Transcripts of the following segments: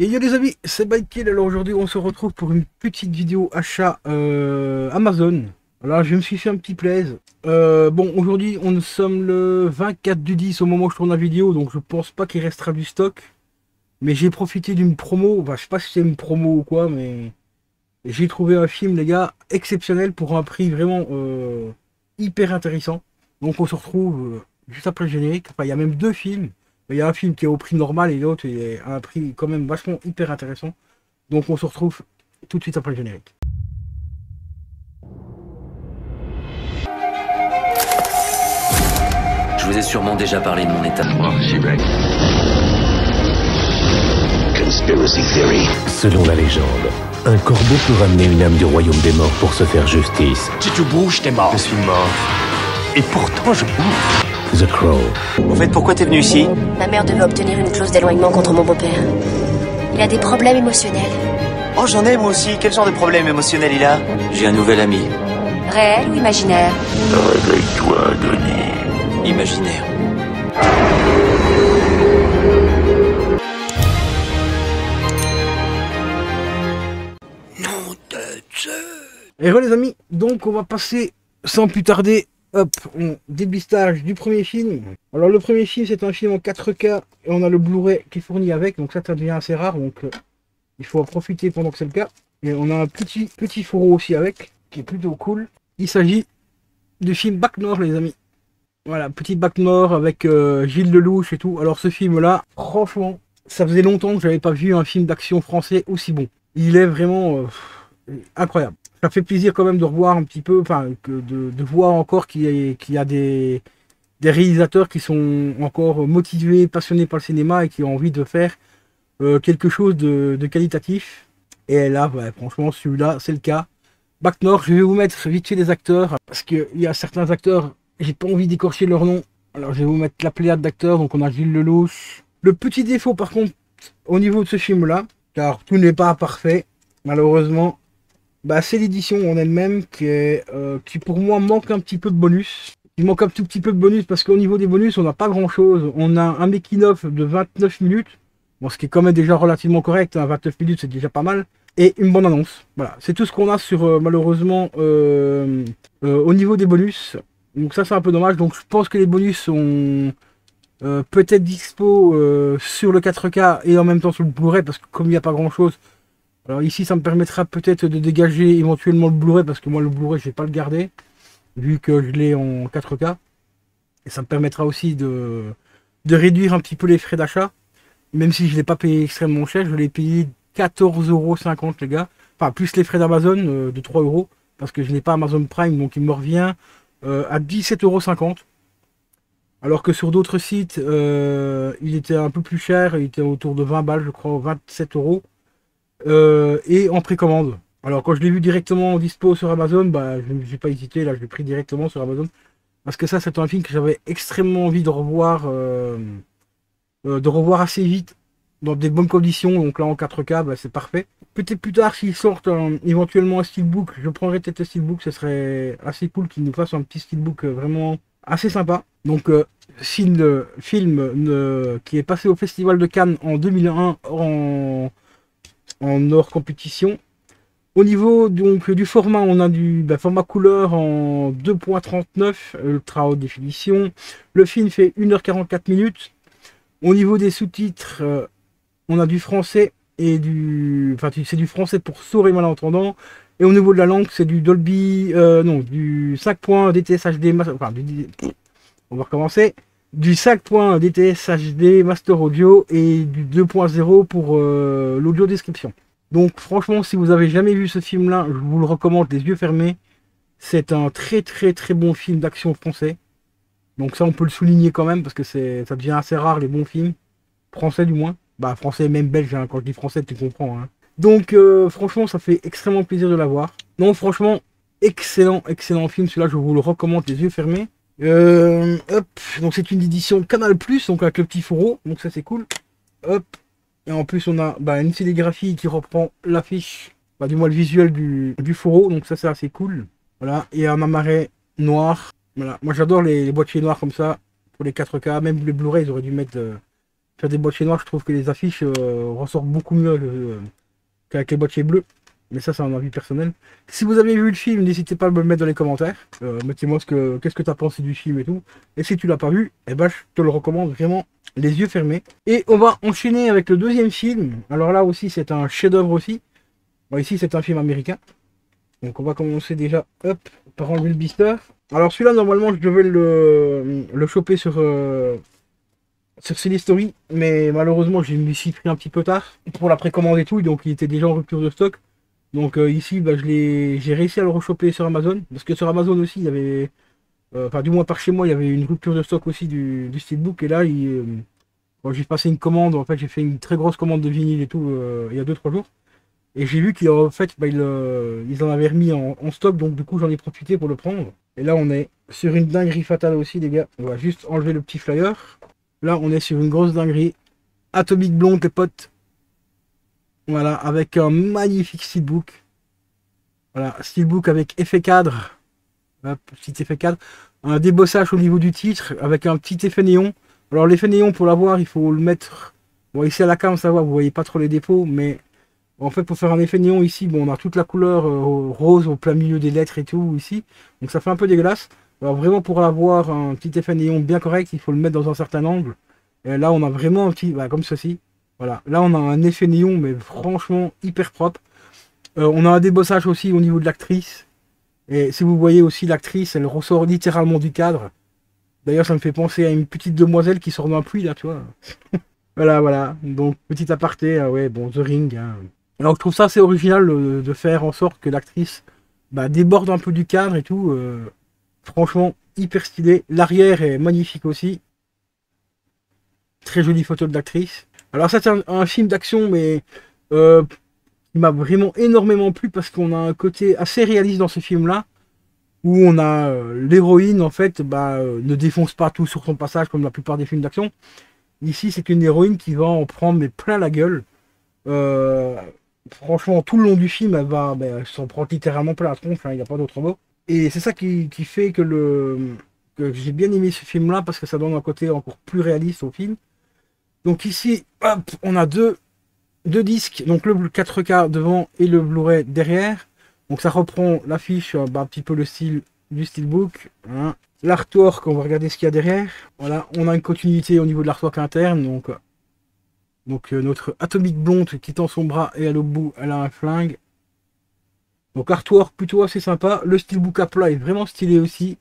Et yo les amis, c'est Bikekill. Alors aujourd'hui on se retrouve pour une petite vidéo achat Amazon. Voilà, je me suis fait un petit plaisir. Bon, aujourd'hui nous sommes le 24 du 10 au moment où je tourne la vidéo, donc je pense pas qu'il restera du stock. Mais j'ai profité d'une promo, enfin je sais pas si c'est une promo ou quoi, mais j'ai trouvé un film les gars exceptionnel pour un prix vraiment hyper intéressant. Donc on se retrouve juste après le générique. Enfin il y a même deux films. Il y a un film qui est au prix normal et l'autre est à un prix quand même vachement hyper intéressant. Donc on se retrouve tout de suite après le générique. Je vous ai sûrement déjà parlé de mon état de mort. Conspiracy theory. Selon la légende, un corbeau peut ramener une âme du royaume des morts pour se faire justice. Si tu bouges, t'es mort. Je suis mort. Et pourtant je bouge. The Crow. En fait, pourquoi t'es venu ici? Ma mère devait obtenir une clause d'éloignement contre mon beau-père. Il a des problèmes émotionnels. Oh, j'en ai moi aussi. Quel genre de problème émotionnel il a? J'ai un nouvel ami. Réel ou imaginaire? Réveille-toi, Denis. Imaginaire. Et voilà les amis, donc on va passer sans plus tarder, hop, au débustage du premier film. Alors le premier film c'est un film en 4K et on a le Blu-ray qui est fourni avec, donc ça devient assez rare, donc il faut en profiter pendant que c'est le cas. Et on a un petit fourreau aussi avec, qui est plutôt cool. Il s'agit du film Bac Nord les amis. Voilà, petit Bac Nord avec Gilles Lelouch et tout. Alors ce film là, franchement, ça faisait longtemps que j'avais pas vu un film d'action français aussi bon. Il est vraiment incroyable. Ça fait plaisir quand même de revoir un petit peu, enfin de voir encore qu'il y a des réalisateurs qui sont encore motivés, passionnés par le cinéma et qui ont envie de faire quelque chose de qualitatif. Et là, ouais, franchement, celui-là, c'est le cas. Bac Nord, je vais vous mettre vite fait les acteurs, parce qu'il y a certains acteurs, j'ai pas envie d'écorcher leur nom. Alors je vais vous mettre la pléiade d'acteurs, donc on a Gilles Lelouch. Le petit défaut par contre, au niveau de ce film-là, car tout n'est pas parfait, malheureusement, bah, c'est l'édition en elle-même qui pour moi manque un petit peu de bonus. Il manque un tout petit peu de bonus parce qu'au niveau des bonus, on n'a pas grand-chose. On a un making-of de 29 minutes, bon, ce qui est quand même déjà relativement correct, hein, 29 minutes c'est déjà pas mal. Et une bonne annonce. Voilà, c'est tout ce qu'on a sur malheureusement au niveau des bonus. Donc ça c'est un peu dommage. Donc je pense que les bonus sont peut-être dispo sur le 4K et en même temps sur le Blu-ray parce que comme il n'y a pas grand-chose. Alors ici ça me permettra peut-être de dégager éventuellement le Blu-ray parce que moi le Blu-ray je vais pas le garder vu que je l'ai en 4K. Et ça me permettra aussi de réduire un petit peu les frais d'achat. Même si je ne l'ai pas payé extrêmement cher, je l'ai payé 14,50 € les gars. Enfin plus les frais d'Amazon de 3 € parce que je n'ai pas Amazon Prime donc il me revient à 17,50 €. Alors que sur d'autres sites il était un peu plus cher, il était autour de 20 balles je crois, 27 €. Et en précommande. Alors quand je l'ai vu directement en dispo sur Amazon, bah je n'ai pas hésité, là je l'ai pris directement sur Amazon. Parce que ça c'est un film que j'avais extrêmement envie de revoir assez vite, dans des bonnes conditions, donc là en 4K, bah, c'est parfait. Peut-être plus tard s'ils sortent éventuellement un steelbook, je prendrais peut-être un steelbook, ce serait assez cool qu'ils nous fassent un petit steelbook vraiment assez sympa. Donc film qui est passé au Festival de Cannes en 2001 en hors compétition. Au niveau donc du format, on a du format couleur en 2.39 ultra haute définition. Le film fait 1h44 minutes. Au niveau des sous-titres, on a du français et c'est du français pour sourds et malentendants. Et au niveau de la langue, c'est du Dolby, du 5. DTS HD, on va recommencer. Du 5. DTS HD Master Audio et du 2.0 pour l'audio description. Donc franchement, si vous avez jamais vu ce film là, je vous le recommande les yeux fermés. C'est un très bon film d'action français. Donc ça on peut le souligner quand même parce que ça devient assez rare les bons films. Français du moins. Bah français et même belge, hein. Quand je dis français tu comprends. Hein. Donc franchement ça fait extrêmement plaisir de l'avoir. Non franchement, excellent film. Celui-là je vous le recommande les yeux fermés. Hop, donc c'est une édition Canal+, donc avec le petit fourreau. Donc ça c'est cool. Hop. Et en plus on a une sérigraphie qui reprend l'affiche, du moins le visuel du fourreau, donc ça c'est assez cool. Voilà, et un amaret noir. Voilà, moi j'adore les boîtiers noirs comme ça, pour les 4K, même les Blu-ray ils auraient dû mettre Faire des boîtiers noirs, je trouve que les affiches ressortent beaucoup mieux qu'avec les boîtiers bleus. Mais ça, c'est un avis personnel. Si vous avez vu le film, n'hésitez pas à me le mettre dans les commentaires. Mettez-moi qu'est-ce que tu as pensé du film et tout. Et si tu l'as pas vu, eh ben, je te le recommande vraiment les yeux fermés. Et on va enchaîner avec le deuxième film. Alors là aussi, c'est un chef-d'œuvre aussi. Bon, ici, c'est un film américain. Donc on va commencer déjà, hop, par enlever le blister. Alors celui-là, normalement, je devais le choper sur Cinestory, mais malheureusement, je me suis pris un petit peu tard pour la précommande et tout, donc il était déjà en rupture de stock. Donc ici, bah, j'ai réussi à le rechoper sur Amazon, parce que sur Amazon aussi, il y avait, enfin du moins par chez moi, il y avait une rupture de stock aussi du Steelbook, et là, quand j'ai passé une commande, en fait, j'ai fait une très grosse commande de vinyle et tout, il y a 2-3 jours. Et j'ai vu qu'en fait, bah, ils en avaient remis en stock, donc du coup j'en ai profité pour le prendre. Et là on est sur une dinguerie fatale aussi les gars. On va juste enlever le petit flyer. Là on est sur une grosse dinguerie. Atomic Blonde les potes. Voilà, avec un magnifique steelbook. Voilà, steelbook avec effet cadre. Hop, petit effet cadre. Un débossage au niveau du titre avec un petit effet néon. Alors l'effet néon pour l'avoir il faut le mettre... Bon ici à la cam ça va, vous voyez pas trop les défauts, mais... En fait, pour faire un effet néon ici, bon, on a toute la couleur rose au plein milieu des lettres et tout ici. Donc ça fait un peu dégueulasse. Alors vraiment pour avoir un petit effet néon bien correct, il faut le mettre dans un certain angle. Et là, on a vraiment un petit, bah, comme ceci. Voilà. Là, on a un effet néon, mais franchement hyper propre. On a un débossage aussi au niveau de l'actrice. Et si vous voyez aussi l'actrice, elle ressort littéralement du cadre. D'ailleurs, ça me fait penser à une petite demoiselle qui sort d'un puits là, tu vois. Voilà, voilà. Donc petit aparté, ouais, bon, The Ring. Hein. Alors je trouve ça assez original de faire en sorte que l'actrice bah, déborde un peu du cadre et tout. Franchement, hyper stylé. L'arrière est magnifique aussi. Très jolie photo de l'actrice. Alors ça c'est un film d'action, mais il m'a vraiment énormément plu parce qu'on a un côté assez réaliste dans ce film-là. Où on a l'héroïne en fait ne défonce pas tout sur son passage comme la plupart des films d'action. Ici c'est une héroïne qui va en prendre mais plein la gueule. Franchement, tout le long du film, elle s'en prend littéralement plein la tronche, il n'y a pas d'autre mot. Et c'est ça qui fait que j'ai bien aimé ce film-là, parce que ça donne un côté encore plus réaliste au film. Donc ici, hop, on a deux disques, donc le 4K devant et le Blu-ray derrière. Donc ça reprend l'affiche, un petit peu le style du Steelbook. Hein. L'artwork, on va regarder ce qu'il y a derrière. Voilà, on a une continuité au niveau de l'artwork interne, donc notre Atomic Blonde qui tend son bras et à l'autre bout elle a un flingue. Donc artwork plutôt assez sympa. Le steelbook à plat est vraiment stylé aussi.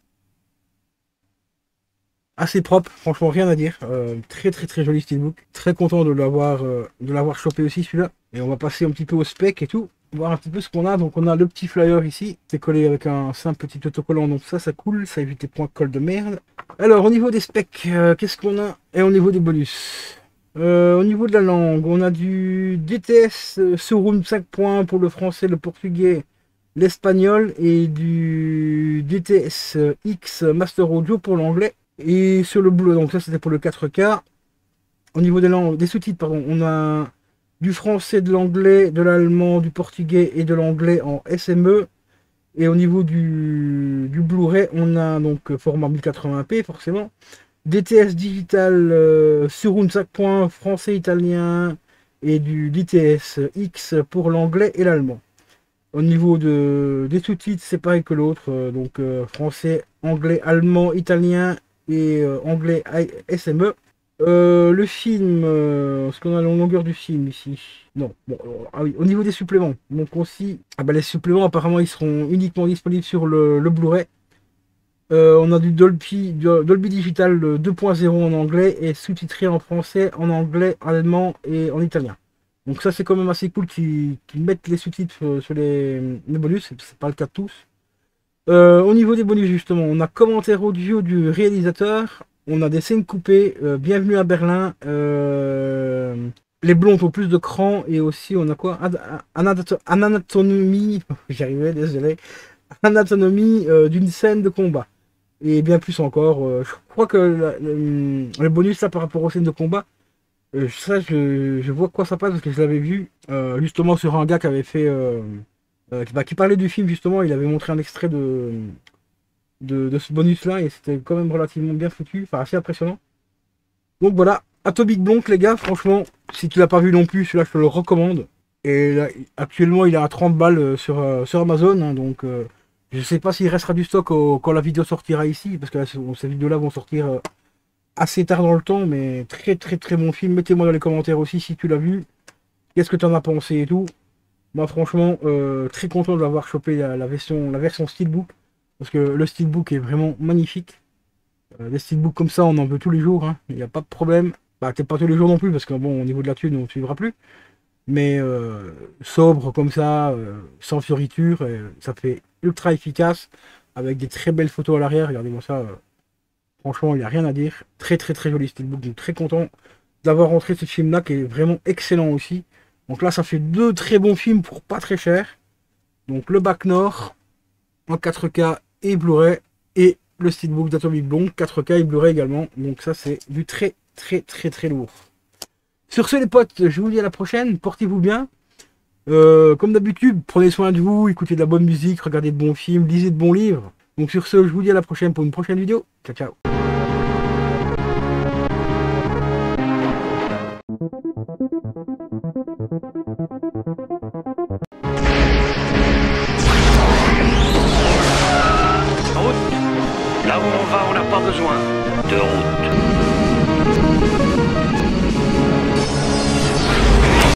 Assez propre, franchement rien à dire. Très très très joli steelbook. Très content de l'avoir chopé aussi celui-là. Et on va passer un petit peu au spec et tout. Voir un petit peu ce qu'on a. Donc on a le petit flyer ici. C'est collé avec un simple petit autocollant. Donc ça coule. Ça évite les points de colle de merde. Alors au niveau des specs, qu'est-ce qu'on a? Et au niveau des bonus. Au niveau de la langue, on a du DTS Surround 5 points pour le français, le portugais, l'espagnol et du DTS X Master Audio pour l'anglais. Et sur le bleu, donc ça c'était pour le 4K. Au niveau des langues, des sous-titres, pardon, on a du français, de l'anglais, de l'allemand, du portugais et de l'anglais en SME. Et au niveau du Blu-ray, on a donc format 1080p forcément. DTS digital Surround 5 points français, italien et du DTS X pour l'anglais et l'allemand. Au niveau des sous-titres, c'est pareil que l'autre, donc français, anglais, allemand, italien et anglais SME. Le film, ce qu'on a la longueur du film ici. Non, bon, ah oui, au niveau des suppléments, donc aussi, les suppléments apparemment ils seront uniquement disponibles sur le Blu-ray. On a du Dolby Digital 2.0 en anglais et sous-titré en français, en anglais, en allemand et en italien. Donc ça c'est quand même assez cool qu'ils mettent les sous-titres sur les bonus, c'est pas le cas de tous. Au niveau des bonus justement, on a commentaire audio du réalisateur, on a des scènes coupées, bienvenue à Berlin, les blondes ont plus de cran et aussi on a quoi, anatomie, j'y arrivais, désolé, anatomie d'une scène de combat. Et bien plus encore, je crois que le bonus là par rapport aux scènes de combat, ça je vois quoi ça passe parce que je l'avais vu justement sur un gars qui avait fait qui parlait du film justement, il avait montré un extrait de ce bonus là et c'était quand même relativement bien foutu, enfin assez impressionnant. Donc voilà, Atomic Blonde, les gars, franchement, si tu l'as pas vu non plus, celui-là, je te le recommande. Et là, actuellement, il est à 30 balles sur Amazon, hein, donc je sais pas s'il restera du stock quand la vidéo sortira ici, parce que là, ces vidéos-là vont sortir assez tard dans le temps, mais très très très bon film. Mettez-moi dans les commentaires aussi si tu l'as vu, qu'est-ce que tu en as pensé et tout. Moi, franchement, très content d'avoir chopé la version Steelbook, parce que le Steelbook est vraiment magnifique. Des Steelbooks comme ça, on en veut tous les jours, hein, il n'y a pas de problème. Bah, peut-être pas tous les jours non plus, parce que bon, au niveau de la thune, on ne suivra plus. Mais sobre comme ça, sans fioriture, ça fait ultra efficace, avec des très belles photos à l'arrière. Regardez-moi ça, franchement, il n'y a rien à dire. Très très très joli Steelbook, donc très content d'avoir rentré ce film-là, qui est vraiment excellent aussi. Donc là, ça fait 2 très bons films pour pas très cher. Donc le Bac Nord en 4K et Blu-ray, et le Steelbook d'Atomic Blonde 4K et Blu-ray également. Donc ça, c'est du très très très très lourd. Sur ce les potes, je vous dis à la prochaine, portez-vous bien. Comme d'habitude, prenez soin de vous, écoutez de la bonne musique, regardez de bons films, lisez de bons livres. Donc sur ce, je vous dis à la prochaine pour une prochaine vidéo. Ciao ciao. Là où on va, on n'a pas besoin de route.